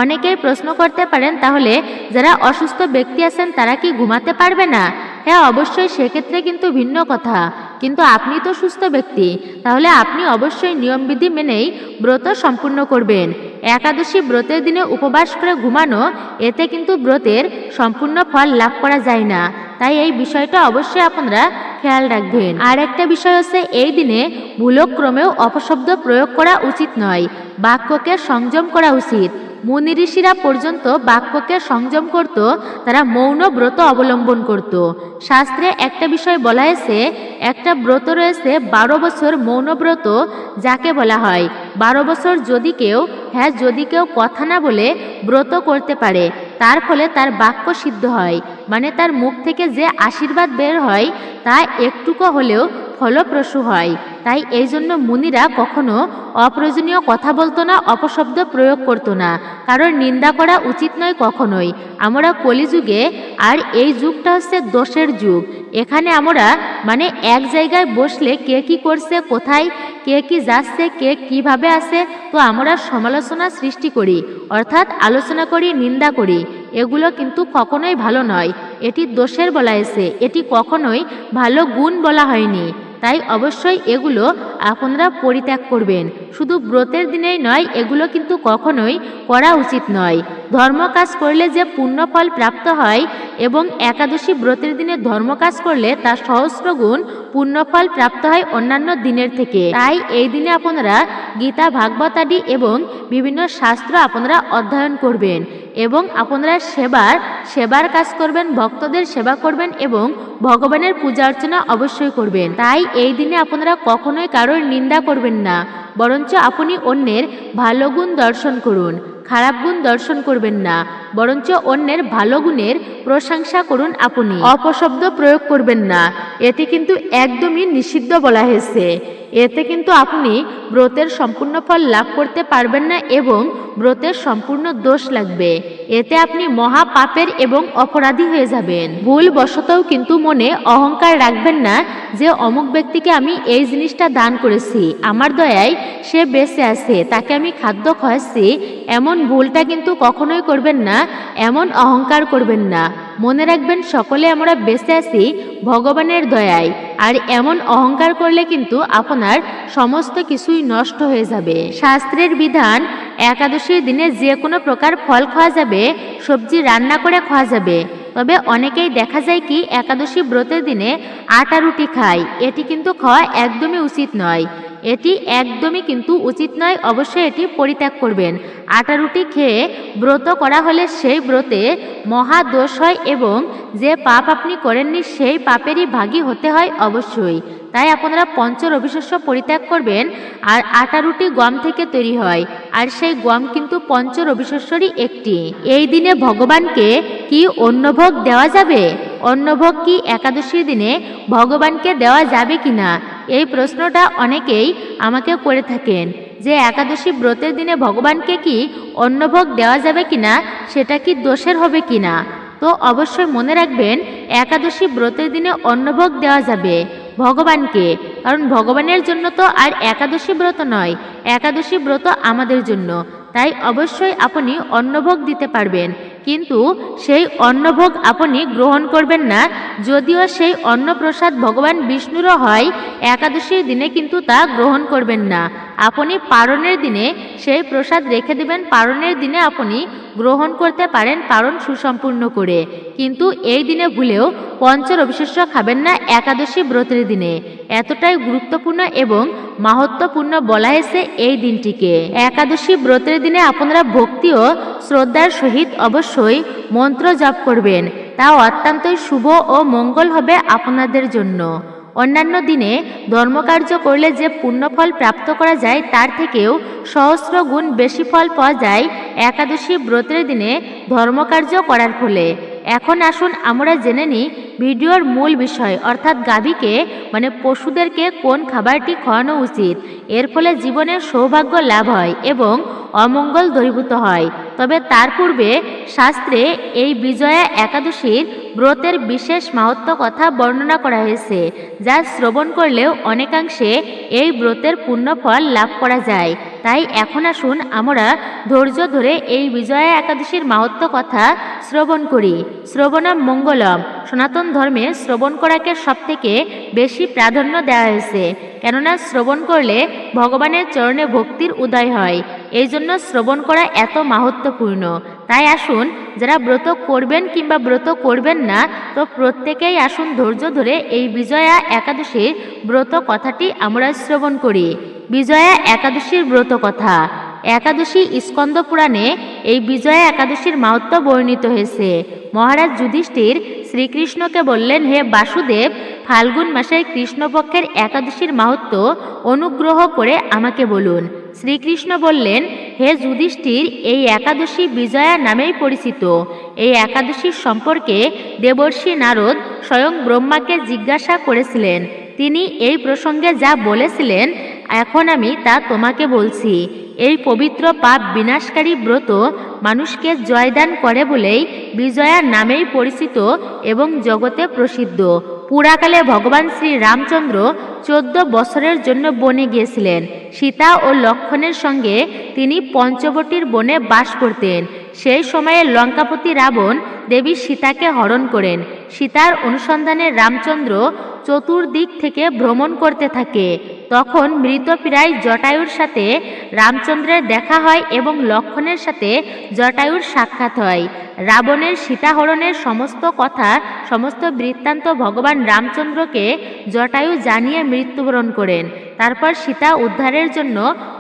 অনেকেই প্রশ্ন করতে পারেন, তাহলে যারা অসুস্থ ব্যক্তি আছেন তারা কি ঘুমাতে পারবে না? হ্যাঁ, অবশ্যই, সেক্ষেত্রে কিন্তু ভিন্ন কথা। কিন্তু আপনি তো সুস্থ ব্যক্তি, তাহলে আপনি অবশ্যই নিয়মবিধি মেনেই ব্রত সম্পূর্ণ করবেন। একাদশী ব্রতের দিনে উপবাস করে ঘুমানো, এতে কিন্তু ব্রতের সম্পূর্ণ ফল লাভ করা যায় না। তাই এই বিষয়টা অবশ্যই আপনারা খেয়াল রাখবেন। আর একটা বিষয় হচ্ছে এই দিনে ভুলক্রমেও অপশব্দ প্রয়োগ করা উচিত নয়, বাক্যকে সংযম করা উচিত। মুনি ঋষিরা পর্যন্ত বাক্যকে সংযম করত, তারা মৌন ব্রত অবলম্বন করত। শাস্ত্রে একটা বিষয় বলা হয়েছে, একটা ব্রত রয়েছে 12 বছর মৌন ব্রত, যাকে বলা হয় 12 বছর যদি কেউ কথা না বলে ব্রত করতে পারে, তার ফলে তার বাক্য সিদ্ধ হয়, মানে তার মুখ থেকে যে আশীর্বাদ বের হয় তা একটুকু হলেও ফলপ্রসূ হয়। তাই এই জন্য মুনিরা কখনো অপ্রয়োজনীয় কথা বলতো না, অপশব্দ প্রয়োগ করতো না, কারণ নিন্দা করা উচিত নয় কখনোই। আমরা কলিযুগে, আর এই যুগটা হচ্ছে দোষের যুগ। এখানে আমরা মানে এক জায়গায় বসলে কে কি করছে, কোথায় কে কি যাচ্ছে, কে কিভাবে আছে, তো আমরা সমালোচনা সৃষ্টি করি, অর্থাৎ আলোচনা করি, নিন্দা করি। এগুলো কিন্তু কখনোই ভালো নয়, এটি দোষের বলা হয়েছে, এটি কখনোই ভালো গুণ বলা হয়নি। তাই অবশ্যই এগুলো আপনারা পরিত্যাগ করবেন। শুধু ব্রতের দিনেই নয়, এগুলো কিন্তু কখনোই করা উচিত নয়। ধর্ম কাজ করলে যে পুণ্য ফল প্রাপ্ত হয়, এবং একাদশী ব্রতের দিনে ধর্ম কাজ করলে তার সহস্র গুণ পুণ্যফল প্রাপ্ত হয় অন্যান্য দিনের থেকে। তাই এই দিনে আপনারা গীতা, ভাগবত আদি এবং বিভিন্ন শাস্ত্র আপনারা অধ্যয়ন করবেন, এবং আপনারা সেবার কাজ করবেন, ভক্তদের সেবা করবেন এবং ভগবানের পূজা অর্চনা অবশ্যই করবেন। তাই এই দিনে আপনারা কখনোই কারোর নিন্দা করবেন না, বরঞ্চ আপনি অন্যের ভালো গুণ দর্শন করুন, খারাপ গুণ দর্শন করবেন না, বরঞ্চ অন্যের ভালো গুণের প্রশংসা করুন। আপনি অপশব্দ প্রয়োগ করবেন না, এটি কিন্তু একদমই নিষিদ্ধ বলা হয়েছে। এতে কিন্তু আপনি ব্রতের সম্পূর্ণ ফল লাভ করতে পারবেন না এবং ব্রতের সম্পূর্ণ দোষ লাগবে। এতে আপনি মহা পাপের এবং অপরাধী হয়ে যাবেন। ভুল বশতও কিন্তু মনে অহংকার রাখবেন না যে অমুক ব্যক্তিকে আমি এই জিনিসটা দান করেছি, আমার দয়ায় সে বেঁচে আছে, তাকে আমি খাদ্য খাওয়াচ্ছি, এমন ভুলটা কিন্তু কখনোই করবেন না, এমন অহংকার করবেন না। মনে রাখবেন, সকলে আমরা বেঁচে আছি ভগবানের দয়ায়, আর এমন অহংকার করলে কিন্তু আপনার সমস্ত কিছুই নষ্ট হয়ে যাবে। শাস্ত্রের বিধান, একাদশীর দিনে যে কোনো প্রকার ফল খাওয়া যাবে, সবজি রান্না করে খাওয়া যাবে। তবে অনেকেই দেখা যায় কি একাদশী ব্রতের দিনে আটা রুটি খায়, এটি কিন্তু খাওয়া একদমই উচিত নয়, এটি একদমই কিন্তু উচিত নয়। অবশ্যই এটি পরিত্যাগ করবেন। আটা রুটি খেয়ে ব্রত করা হলে সেই ব্রতে মহা দোষ হয় এবং যে পাপ আপনি করেননি সেই পাপেরই ভাগী হতে হয় অবশ্যই। তাই আপনারা পঞ্চ রবিশস্য পরিত্যাগ করবেন। আর আটা রুটি গম থেকে তৈরি হয়, আর সেই গম কিন্তু পঞ্চ রবিশস্যরই একটি। এই দিনে ভগবানকে কি অন্নভোগ দেওয়া যাবে? অন্নভোগ কি একাদশীর দিনে ভগবানকে দেওয়া যাবে কিনা, এই প্রশ্নটা অনেকেই আমাকে করে থাকেন, যে একাদশী ব্রতের দিনে ভগবানকে কি অন্নভোগ দেওয়া যাবে কিনা, সেটা কি দোষের হবে কিনা। তো অবশ্যই মনে রাখবেন, একাদশী ব্রতের দিনে অন্নভোগ দেওয়া যাবে ভগবানকে, কারণ ভগবানের জন্য তো আর একাদশী ব্রত নয়, একাদশী ব্রত আমাদের জন্য। তাই অবশ্যই আপনি অন্নভোগ দিতে পারবেন, কিন্তু সেই অন্নভোগ আপনি গ্রহণ করবেন না। যদিও সেই অন্নপ্রসাদ ভগবান বিষ্ণুরও হয়, একাদশীর দিনে কিন্তু তা গ্রহণ করবেন না। আপনি পারণের দিনে সেই প্রসাদ রেখে দেবেন, পারণের দিনে আপনি গ্রহণ করতে পারেন পারণ সুসম্পূর্ণ করে, কিন্তু এই দিনে ভুলেও পঞ্চ রবিশস্য খাবেন না একাদশী ব্রতের দিনে। এতটাই গুরুত্বপূর্ণ এবং মাহাত্ম্যপূর্ণ বলা হয়েছে এই দিনটিকে। একাদশী ব্রতের দিনে আপনারা ভক্তি ও শ্রদ্ধার সহিত অবশ্যই মন্ত্র জপ করবেন, তা অত্যন্তই শুভ ও মঙ্গল হবে আপনাদের জন্য। অন্যান্য দিনে ধর্মকার্য করলে যে পুণ্যফল প্রাপ্ত করা যায়, তার থেকেও সহস্র গুণ বেশি ফল পাওয়া যায় একাদশী ব্রতের দিনে ধর্মকার্য করার ফলে। এখন আসুন আমরা জেনে নিই ভিডিওর মূল বিষয়, অর্থাৎ গাভীকে মানে পশুদেরকে কোন খাবারটি খাওয়ানো উচিত। এর ফলে জীবনের সৌভাগ্য লাভ হয় এবং অমঙ্গল দূরীভূত হয়। তবে তার পূর্বে শাস্ত্রে এই বিজয়া একাদশীর ব্রতের বিশেষ মাহাত্ম্য কথা বর্ণনা করা হয়েছে, যা শ্রবণ করলেও অনেকাংশে এই ব্রতের পুণ্যফল লাভ করা যায়। তাই এখন আসুন আমরা ধৈর্য ধরে এই বিজয়া একাদশীর মাহাত্ম্য কথা শ্রবণ করি। শ্রবণম মঙ্গলম, সনাতন ধর্মে শ্রবণ করাকে সবথেকে বেশি প্রাধান্য দেওয়া হয়েছে, কেননা শ্রবণ করলে ভগবানের চরণে ভক্তির উদয় হয়। এই জন্য শ্রবণ করা এত মাহাত্ম্যপূর্ণ। তাই আসুন, যারা ব্রত করবেন কিংবা ব্রত করবেন না, তো প্রত্যেকেই আসুন ধৈর্য ধরে এই বিজয়া একাদশীর ব্রত কথাটি আমরা শ্রবণ করি। বিজয়া একাদশীর ব্রত কথা। একাদশী স্কন্দ পুরাণে এই বিজয়া একাদশীর মাহাত্ম্য বর্ণিত হয়েছে। মহারাজ যুধিষ্ঠির শ্রীকৃষ্ণকে বললেন, হে বাসুদেব, ফাল্গুন মাসের কৃষ্ণপক্ষের একাদশীর মাহাত্ম্য অনুগ্রহ করে আমাকে বলুন। শ্রীকৃষ্ণ বললেন, হে যুধিষ্ঠির, এই একাদশী বিজয়া নামেই পরিচিত। এই একাদশীর সম্পর্কে দেবর্ষি নারদ স্বয়ং ব্রহ্মাকে জিজ্ঞাসা করেছিলেন। তিনি এই প্রসঙ্গে যা বলেছিলেন এখন আমি তা তোমাকে বলছি। এই পবিত্র পাপ বিনাশকারী ব্রত মানুষকে জয়দান করে বলেই বিজয়া নামেই পরিচিত এবং জগতে প্রসিদ্ধ। পুরাকালে ভগবান শ্রী রামচন্দ্র 14 বছরের জন্য বনে গিয়েছিলেন। সীতা ও লক্ষ্মণের সঙ্গে তিনি পঞ্চবটির বনে বাস করতেন। সেই সময়ে লঙ্কাপতি রাবণ দেবী সীতাকে হরণ করেন। সীতার অনুসন্ধানে রামচন্দ্র চতুর্দিক থেকে ভ্রমণ করতে থাকে। তখন মৃতপ্রায় জটায়ুর সাথে রামচন্দ্রের দেখা হয় এবং লক্ষ্মণের সাথে জটায়ুর সাক্ষাৎ হয়। রাবণের সীতাহরণের সমস্ত কথা, সমস্ত বৃত্তান্ত ভগবান রামচন্দ্রকে জটায়ু জানিয়ে মৃত্যুবরণ করেন। তারপর সীতা উদ্ধারের জন্য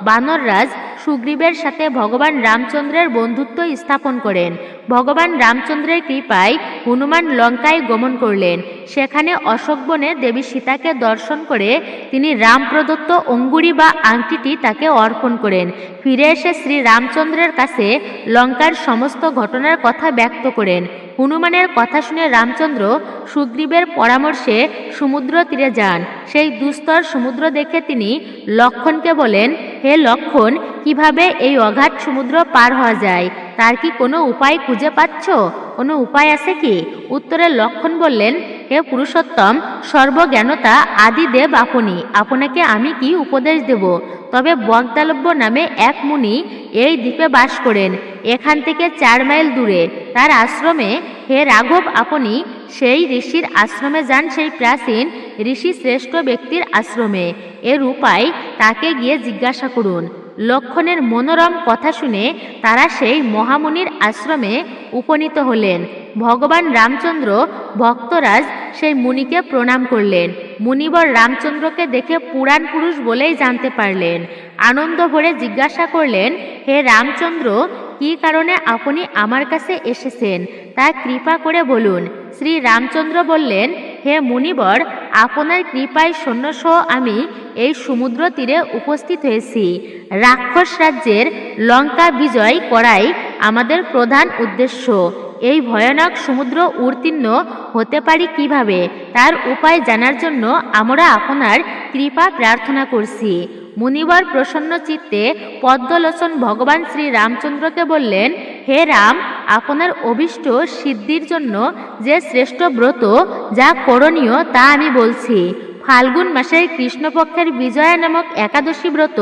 বানররাজ সুগ্রীবের সাথে ভগবান রামচন্দ্রের বন্ধুত্ব স্থাপন করেন। ভগবান রামচন্দ্রের কৃপায় হনুমান লঙ্কায় গমন করলেন। সেখানে অশোক বনে দেবী সীতাকে দর্শন করে তিনি রাম প্রদত্ত অঙ্গুরি বা আংটিটি তাকে অর্পণ করেন। ফিরে এসে শ্রী রামচন্দ্রের কাছে লঙ্কার সমস্ত ঘটনার কথা ব্যক্ত করেন। হনুমানের কথা শুনে রামচন্দ্র সুগ্রীবের পরামর্শে সমুদ্র তীরে যান। সেই দুস্তর সমুদ্র দেখে তিনি লক্ষ্মণকে বলেন, হে লক্ষ্মণ, কিভাবে এই অগাধ সমুদ্র পার হওয়া যায়? তার কি কোনো উপায় খুঁজে পাচ্ছ? কোনো উপায় আছে কি? উত্তরে লক্ষ্মণ বললেন, হে পুরুষোত্তম, সর্বজ্ঞানতা আদিদেব আপনি, আপনাকে আমি কি উপদেশ দেব? তবে বগদালব্য নামে এক মুনি এই দ্বীপে বাস করেন। এখান থেকে 4 মাইল দূরে তার আশ্রমে। হে রাঘব, আপনি সেই ঋষির আশ্রমে যান, সেই প্রাচীন ঋষি শ্রেষ্ঠ ব্যক্তির আশ্রমে। এর উপায় তাকে গিয়ে জিজ্ঞাসা করুন। লক্ষ্মণের মনোরম কথা শুনে তারা সেই মহামুনির আশ্রমে উপনীত হলেন। ভগবান রামচন্দ্র ভক্তরাজ সেই মুনিকে প্রণাম করলেন। মুনিবর রামচন্দ্রকে দেখে পুরাণ পুরুষ বলেই জানতে পারলেন। আনন্দ ভরে জিজ্ঞাসা করলেন, হে রামচন্দ্র, কি কারণে আপনি আমার কাছে এসেছেন তা কৃপা করে বলুন। শ্রী রামচন্দ্র বললেন, হে মুনিবর, আপনার কৃপায় সৈন্যসহ আমি এই সমুদ্র তীরে উপস্থিত হয়েছি। রাক্ষস রাজ্যের লঙ্কা বিজয় করাই আমাদের প্রধান উদ্দেশ্য। এই ভয়ানক সমুদ্র উত্তীর্ণ হতে পারি কিভাবে, তার উপায় জানার জন্য আমরা আপনার কৃপা প্রার্থনা করছি। মুনিবর প্রসন্ন চিত্তে পদ্মলোচন ভগবান শ্রী রামচন্দ্রকে বললেন, হে রাম, আপনার অভীষ্ট সিদ্ধির জন্য যে শ্রেষ্ঠ ব্রত যা করণীয় তা আমি বলছি। ফাল্গুন মাসের কৃষ্ণপক্ষের বিজয়া নামক একাদশী ব্রত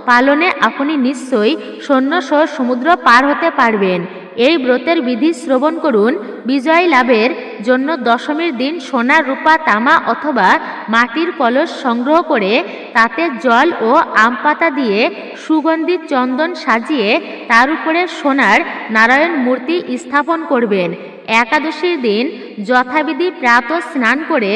পালনে আপনি নিশ্চয়ই সৈন্যসহ সমুদ্র পার হতে পারবেন। এই ব্রতের বিধি শ্রবণ করুন। বিজয় লাভের জন্য দশমীর দিন সোনা, রূপা, তামা অথবা মাটির কলস সংগ্রহ করে তাতে জল ও আম পাতা দিয়ে সুগন্ধিত চন্দন সাজিয়ে তার উপরে সোনার নারায়ণ মূর্তি স্থাপন করবেন। একাদশীর দিন যথাবিধি প্রাতঃ স্নান করে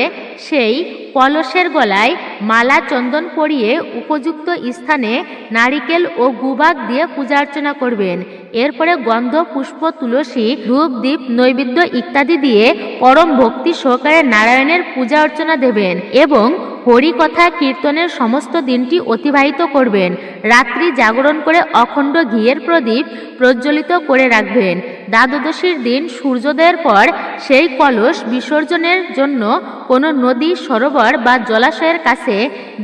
সেই কলসের গলায় মালা চন্দন পরিয়ে উপযুক্ত স্থানে নারিকেল ও গুবাক দিয়ে পূজা অর্চনা করবেন। এরপরে গন্ধ, পুষ্প, তুলসী, ধূপ, দীপ, নৈবেদ্য ইত্যাদি দিয়ে পরম ভক্তি সহকারে নারায়ণের পূজা অর্চনা দেবেন এবং হরিকথা কীর্তনের সমস্ত দিনটি অতিবাহিত করবেন। রাত্রি জাগরণ করে অখণ্ড ঘিয়ের প্রদীপ প্রজ্বলিত করে রাখবেন। দ্বাদশীর দিন সূর্যোদয়ের পর সেই কলস বিসর্জনের জন্য কোনো নদী, সরোবর বা জলাশয়ের কাছে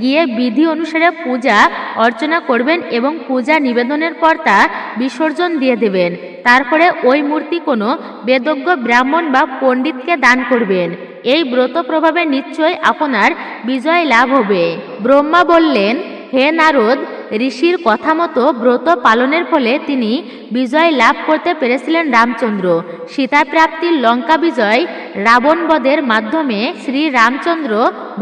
গিয়ে বিধি অনুসারে পূজা অর্চনা করবেন এবং পূজা নিবেদনের পর তা বিসর্জন দিয়ে দেবেন। তারপরে ওই মূর্তি কোনো বেদজ্ঞ ব্রাহ্মণ বা পণ্ডিতকে দান করবেন। এই ব্রত প্রভাবে নিশ্চয় আপনার বিজয় লাভ হবে। ব্রহ্মা বললেন, হে নারদ, ঋষির কথা মতো ব্রত পালনের ফলে তিনি বিজয় লাভ করতে পেরেছিলেন রামচন্দ্র। সীতা প্রাপ্তির লঙ্কা বিজয় রাবণ বধের মাধ্যমে শ্রী রামচন্দ্র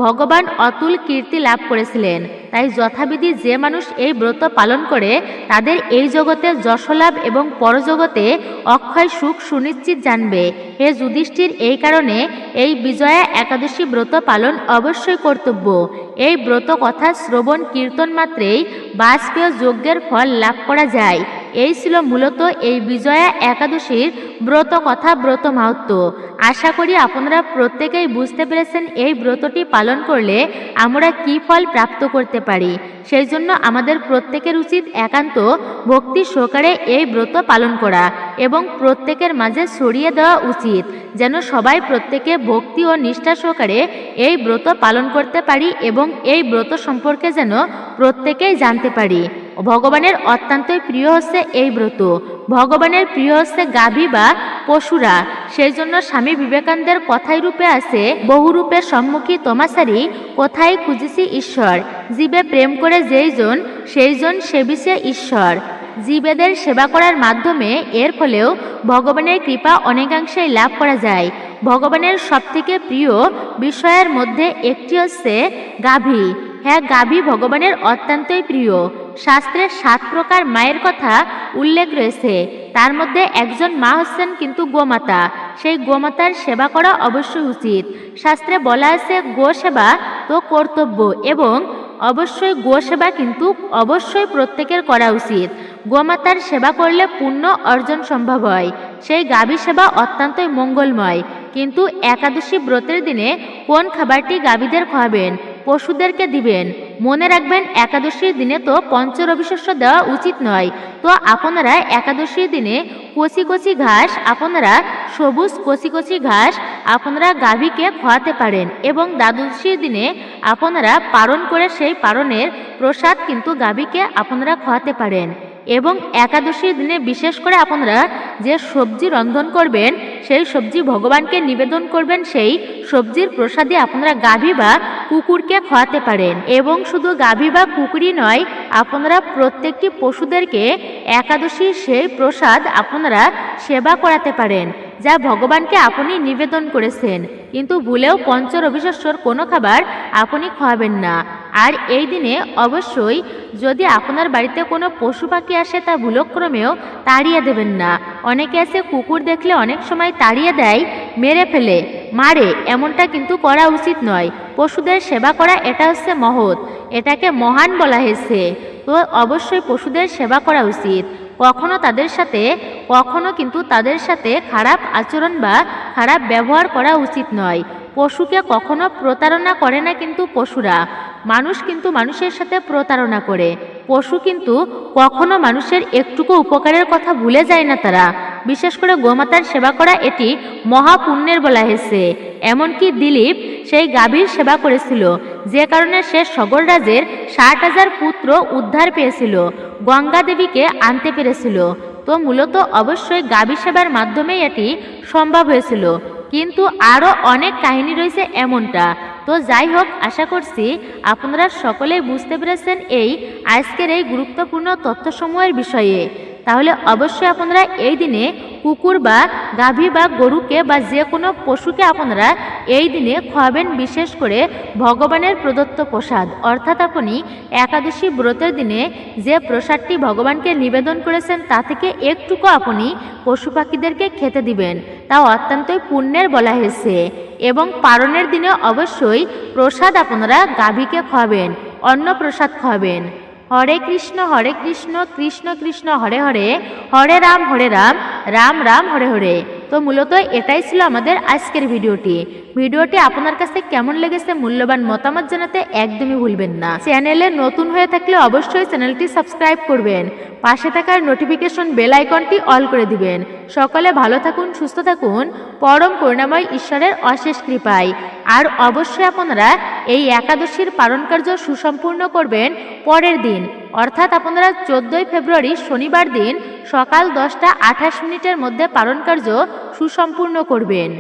ভগবান অতুল কীর্তি লাভ করেছিলেন। তাই যথাবিধি যে মানুষ এই ব্রত পালন করে তাদের এই জগতে যশলাভ এবং পরজগতে অক্ষয় সুখ সুনিশ্চিত জানবে। হে যুধিষ্ঠির, এই কারণে এই বিজয়া একাদশী ব্রত পালন অবশ্যই কর্তব্য। এই ব্রত কথা শ্রবণ কীর্তন মাত্রেই বাজপেয় যজ্ঞের ফল লাভ করা যায়। এই ছিল মূলত এই বিজয়া একাদশীর ব্রত কথা, ব্রত মাহাত্ম্য। আশা করি আপনারা প্রত্যেকেই বুঝতে পেরেছেন এই ব্রতটি পালন করলে আমরা কি ফল প্রাপ্ত করতে পারি। সেই জন্য আমাদের প্রত্যেকের উচিত একান্ত ভক্তি সহকারে এই ব্রত পালন করা এবং প্রত্যেকের মাঝে ছড়িয়ে দেওয়া উচিত, যেন সবাই প্রত্যেকে ভক্তি ও নিষ্ঠা সহকারে এই ব্রত পালন করতে পারি এবং এই ব্রত সম্পর্কে যেন প্রত্যেকেই জানতে পারি। ভগবানের অত্যন্তই প্রিয় হচ্ছে এই ব্রত। ভগবানের প্রিয় হচ্ছে গাভী বা পশুরা। সেই জন্য স্বামী বিবেকানন্দের কথাই রূপে আছে, বহুরূপে সম্মুখী তোমাসারি কোথায় খুঁজিছি ঈশ্বর, জীবে প্রেম করে যেইজন সেইজন সেবিছে ঈশ্বর। জীবেদের সেবা করার মাধ্যমে এর ফলেও ভগবানের কৃপা অনেকাংশেই লাভ করা যায়। ভগবানের সবথেকে প্রিয় বিষয়ের মধ্যে একটি হচ্ছে গাভী। হ্যাঁ, গাভী ভগবানের অত্যন্তই প্রিয়। শাস্ত্রে 7 প্রকার মায়ের কথা উল্লেখ রয়েছে। তার মধ্যে একজন মা হচ্ছেন কিন্তু গোমাতা। সেই গোমাতার সেবা করা অবশ্যই উচিত। শাস্ত্রে বলা আছে গো সেবা তো কর্তব্য এবং অবশ্যই গো সেবা কিন্তু অবশ্যই প্রত্যেকের করা উচিত। গোমাতার সেবা করলে পুণ্য অর্জন সম্ভব হয়। সেই গাভী সেবা অত্যন্তই মঙ্গলময়। কিন্তু একাদশী ব্রতের দিনে কোন খাবারটি গাভীদের খাওয়াবেন? পশুদেরকে দিবেন। মনে রাখবেন, একাদশীর দিনে তো পঞ্চরবিশস্য দেওয়া উচিত নয়। তো আপনারা একাদশীর দিনে কচি কচি ঘাস, আপনারা সবুজ কচি কচি ঘাস আপনারা গাভীকে খাওয়াতে পারেন এবং দ্বাদশীর দিনে আপনারা পারণ করে সেই পারণের প্রসাদ কিন্তু গাভীকে আপনারা খাওয়াতে পারেন। এবং একাদশীর দিনে বিশেষ করে আপনারা যে সবজি রন্ধন করবেন সেই সবজি ভগবানকে নিবেদন করবেন, সেই সবজির প্রসাদে আপনারা গাভী বা কুকুরকে খাওয়াতে পারেন। এবং শুধু গাভী বা কুকুরই নয়, আপনারা প্রত্যেকটি পশুদেরকে একাদশীর সেই প্রসাদ আপনারা সেবা করাতে পারেন যা ভগবানকে আপনি নিবেদন করেছেন। কিন্তু ভুলেও পঞ্চরবিশস্যর কোনো খাবার আপনি খাওয়াবেন না। আর এই দিনে অবশ্যই যদি আপনার বাড়িতে কোনো পশু পাখি আসে তা ভুলক্রমেও তাড়িয়ে দেবেন না। অনেকে আছে কুকুর দেখলে অনেক সময় তাড়িয়ে দেয়, মেরে ফেলে, মারে। এমনটা কিন্তু করা উচিত নয়। পশুদের সেবা করা এটা হচ্ছে মহৎ, এটাকে মহান বলা হয়েছে। তো অবশ্যই পশুদের সেবা করা উচিত। কখনো কিন্তু তাদের সাথে খারাপ আচরণ বা খারাপ ব্যবহার করা উচিত নয়। পশুকে কখনো প্রতারণা করে না কিন্তু পশুরা, মানুষ কিন্তু মানুষের সাথে প্রতারণা করে। পশু কিন্তু কখনো মানুষের একটুকু উপকারের কথা ভুলে যায় না তারা। বিশেষ করে গোমাতার সেবা করা এটি মহাপুণ্যের বলা হয়েছে। এমনকি দিলীপ সেই গাভীর সেবা করেছিল, যে কারণে সে সগর রাজের 60,000 পুত্র উদ্ধার পেয়েছিল, গঙ্গা দেবীকে আনতে পেরেছিল। তো মূলত অবশ্যই গাভী সেবার মাধ্যমেই এটি সম্ভব হয়েছিল। কিন্তু আরও অনেক কাহিনী রয়েছে এমনটা। তো যাই হোক, আশা করছি আপনারা সকলেই বুঝতে পেরেছেন এই আজকের এই গুরুত্বপূর্ণ তথ্যসমূহের বিষয়ে। তাহলে অবশ্যই আপনারা এই দিনে কুকুর বা গাভী বা গরুকে বা যে কোনো পশুকে আপনারা এই দিনে খাওয়াবেন, বিশেষ করে ভগবানের প্রদত্ত প্রসাদ। অর্থাৎ আপনি একাদশী ব্রতের দিনে যে প্রসাদটি ভগবানকে নিবেদন করেছেন তা থেকে একটুকু আপনি পশু পাখিদেরকে খেতে দিবেন, তা অত্যন্তই পুণ্যের বলা হয়েছে। এবং পারণের দিনে অবশ্যই প্রসাদ আপনারা গাভীকে খাওয়াবেন, অন্ন প্রসাদ খাওয়াবেন। হরে কৃষ্ণ কৃষ্ণ কৃষ্ণ হরে হরে, হরে রাম রাম রাম হরে হরে। তো মূলত এটাই ছিল আমাদের আজকের ভিডিওটি আপনার কাছে কেমন লেগেছে মূল্যবান মতামত জানাতে একদমই ভুলবেন না। চ্যানেলে নতুন হয়ে থাকলে অবশ্যই চ্যানেলটি সাবস্ক্রাইব করবেন, পাশে থাকার নোটিফিকেশন বেল আইকনটি অল করে দিবেন। সকলে ভালো থাকুন, সুস্থ থাকুন, পরম করুণাময় ঈশ্বরের অশেষ কৃপায়। আর অবশ্যই আপনারা এই একাদশীর পালন কার্য সুসম্পূর্ণ করবেন পরের দিন, অর্থাৎ আপনারা 14 ফেব্রুয়ারি শনিবার দিন সকাল 10টা 28 মিনিটের মধ্যে পালন কার্য সুসম্পূর্ণ করবেন।